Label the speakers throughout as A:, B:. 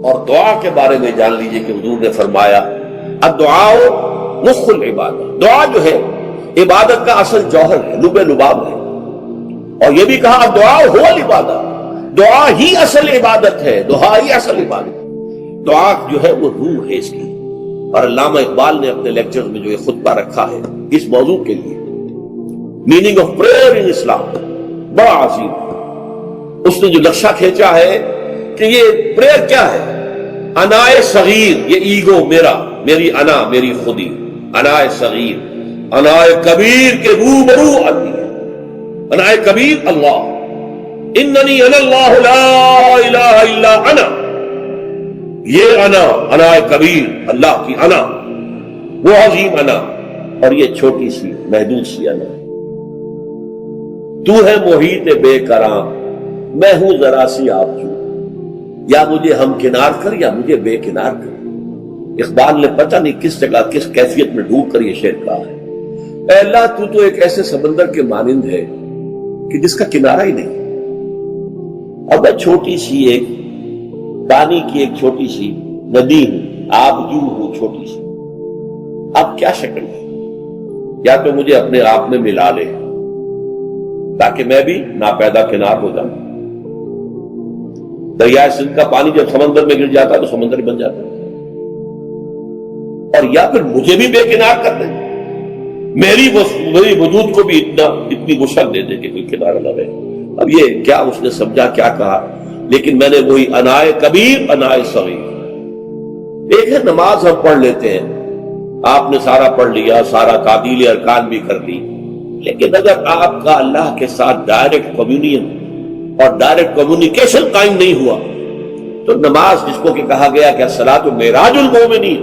A: اور دعا کے بارے میں جان لیجئے کہ حضور نے فرمایا الدعاء مخ العبادت، دعا جو ہے عبادت کا اصل جوہر ہے، لب لباب ہے۔ اور یہ بھی کہا الدعاء هو العبادت، دعا ہی اصل عبادت ہے، دعا ہی اصل عبادت ہے۔ دعا جو ہے وہ روح ہے اس کی۔ اور علامہ اقبال نے اپنے لیکچر میں جو یہ خطبہ رکھا ہے اس موضوع کے لیے، میننگ آف پریئر ان اسلام، بڑا عظیم ہے۔ اس نے جو نقشہ کھینچا ہے کہ یہ پریئر کیا ہے، انائے صغیر، یہ ایگو میرا، میری انا، میری خودی، انائے صغیر، انائے کبیر کے روبرو آتی ہے۔ انائے کبیر اللہ، اننی انا اللہ لا الہ الا انا، یہ انا، انائے کبیر اللہ کی انا، وہ عظیم انا، اور یہ چھوٹی سی محدود سی انا۔ تو ہے محیط بے کراں، میں ہوں ذرا سی آپ جو، یا مجھے ہم کنار کر یا مجھے بے کنار کر۔ اقبال نے پتہ نہیں کس جگہ کس کیفیت میں ڈوب کر یہ شعر کہا ہے، اے اللہ تو ایک ایسے سمندر کے مانند ہے کہ جس کا کنارہ ہی نہیں، اور میں چھوٹی سی ایک پانی کی ایک چھوٹی سی ندی ہوں، آبجو ہوں چھوٹی سی۔ اب کیا شکل ہے، یا تو مجھے اپنے آپ میں ملا لے تاکہ میں بھی ناپیدا کنار ہو جاؤں۔ دریائے سندھ کا پانی جب سمندر میں گر جاتا تو سمندر بن جاتا، اور یا پھر مجھے بھی بے کنار کر دے، میری وجود کو بھی اتنی وسعت دے دے کہ کوئی کنارہ نہ رہے۔ اب یہ کیا اس نے سمجھا، کیا کہا، لیکن میں نے وہی انائے کبیر انائے صغیر۔ ایک ہے نماز ہم پڑھ لیتے ہیں، آپ نے سارا پڑھ لیا، سارا تعدیل ارکان بھی کر لی، لیکن اگر آپ کا اللہ کے ساتھ ڈائریکٹ کمیونین اور ڈائریکٹ کمیونیکیشن قائم نہیں ہوا تو نماز، جس کو کہ کہا گیا کہ الصلاۃ معراج المومنین،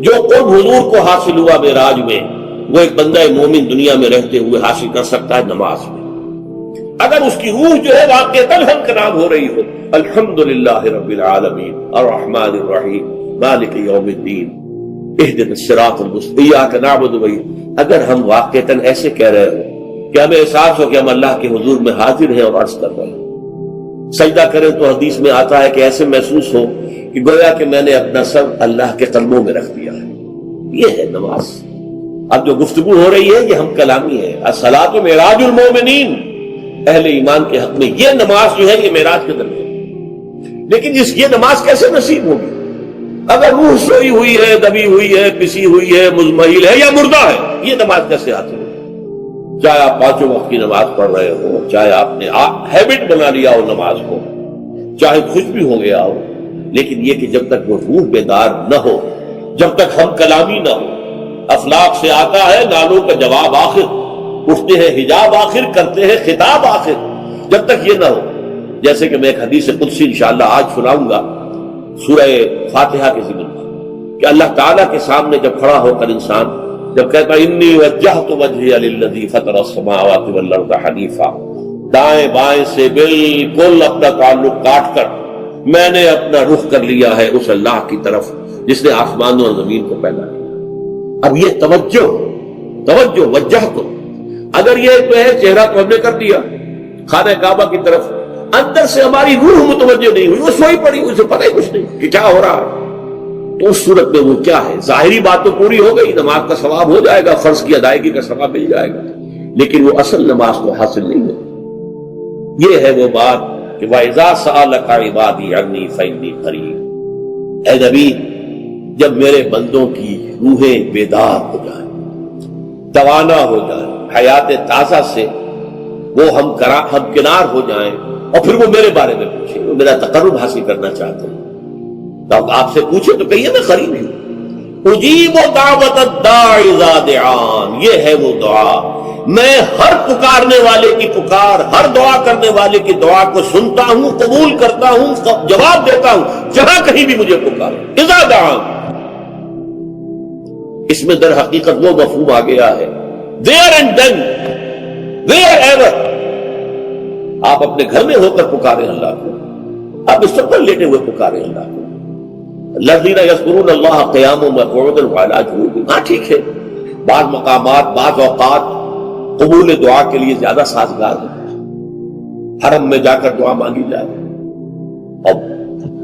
A: جو قرب حضور کو حاصل ہوا معراج میں، وہ ایک بندہ مومن دنیا میں رہتے ہوئے حاصل کر سکتا ہے نماز میں، اگر اس کی روح جو ہے واقعتاً ہم کلام ہو رہی ہو۔ الحمدللہ رب العالمین الرحمن الرحیم مالک یوم الدین اہدنا الصراط المستقیم ایاک نعبد و ایاک، اگر ہم واقعتاً ایسے کہہ رہے ہو کہ ہمیں احساس ہو کہ ہم اللہ کے حضور میں حاضر ہیں اور عرض کر رہے ہیں، سجدہ کریں تو حدیث میں آتا ہے کہ ایسے محسوس ہو کہ گویا کہ میں نے اپنا سر اللہ کے قدموں میں رکھ دیا ہے۔ یہ ہے نماز۔ اب جو گفتگو ہو رہی ہے یہ ہم کلامی ہے، الصلاۃ معراج المومنین، اہل ایمان کے حق میں یہ نماز جو ہے یہ معراج کے درمیان۔ لیکن یہ نماز کیسے نصیب ہوگی اگر روح سوئی ہوئی ہے، دبی ہوئی ہے، پسی ہوئی ہے، مزمحل ہے یا مردہ ہے؟ یہ نماز کیسے حاصل ہوگی؟ چاہے آپ 5 وقت کی نماز پڑھ رہے ہو، چاہے آپ نے ہیبٹ بنا لیا ہو نماز کو، چاہے خوش بھی ہو گیا ہو، لیکن یہ کہ جب تک وہ روح بیدار نہ ہو، جب تک ہم کلامی نہ ہو، افلاق سے آتا ہے نالوں کا جواب آخر، اٹھتے ہیں حجاب آخر، کرتے ہیں خطاب آخر، جب تک یہ نہ ہو۔ جیسے کہ میں ایک حدیث قدسی انشاءاللہ آج سناؤں گا سورہ فاتحہ کے ذکر میں، کہ اللہ تعالیٰ کے سامنے جب کھڑا ہو کر انسان جب کہتا ہے انی وجہت وجہی للذی فطر السماوات والارض حنیفا، دائیں بائیں سے بالکل اپنا تعلق کاٹ کر میں نے اپنا رخ کر لیا ہے اس اللہ کی طرف جس نے آسمانوں اور زمین کو پیدا کیا۔ اب یہ توجہ وجہ کو، اگر یہ تو ہے چہرہ تو ہم نے کر دیا خانہ کعبہ کی طرف، اندر سے ہماری روح متوجہ نہیں ہوئی، وہ سوئی پڑی، اسے پتہ ہی کچھ نہیں کہ کیا ہو رہا ہے، تو اس صورت میں وہ کیا ہے؟ ظاہری بات تو پوری ہو گئی، نماز کا ثواب ہو جائے گا، فرض کی ادائیگی کا ثواب مل جائے گا، لیکن وہ اصل نماز کو حاصل نہیں ہوئی۔ یہ ہے وہ بات کہ وَإِذَا سَأَلَكَ عِبَادِي عَنِّي فَإِنِّي قَرِيبٌ، اے نبی جب میرے بندوں کی روحیں بیدار ہو جائیں، توانا ہو جائیں، حیات تازہ سے وہ ہم کنار ہو جائیں، اور پھر وہ میرے بارے میں پوچھیں، وہ میرا تقرب حاصل کرنا چاہتے ہیں، تو آپ سے پوچھیں تو کہیے میں قریب ہوں۔ اجیب دعوت الداع اذا دعان، یہ ہے وہ دعا، میں ہر پکارنے والے کی پکار، ہر دعا کرنے والے کی دعا کو سنتا ہوں، قبول کرتا ہوں، جواب دیتا ہوں جہاں کہیں بھی مجھے پکارے۔ اذا دعان، اس میں در حقیقت وہ مفہوم آ گیا ہے there and then where ever، آپ اپنے گھر میں ہو کر پکاریں اللہ کو، آپ بستر پر لیٹے ہوئے پکاریں اللہ کو۔ الذین یذکرون اللہ قیاما وقعودا وعلی جنوبہم، ہاں ٹھیک ہے، بعض مقامات بعض اوقات قبول دعا کے لیے زیادہ سازگار ہے، حرم میں جا کر دعا مانگی جائے، اور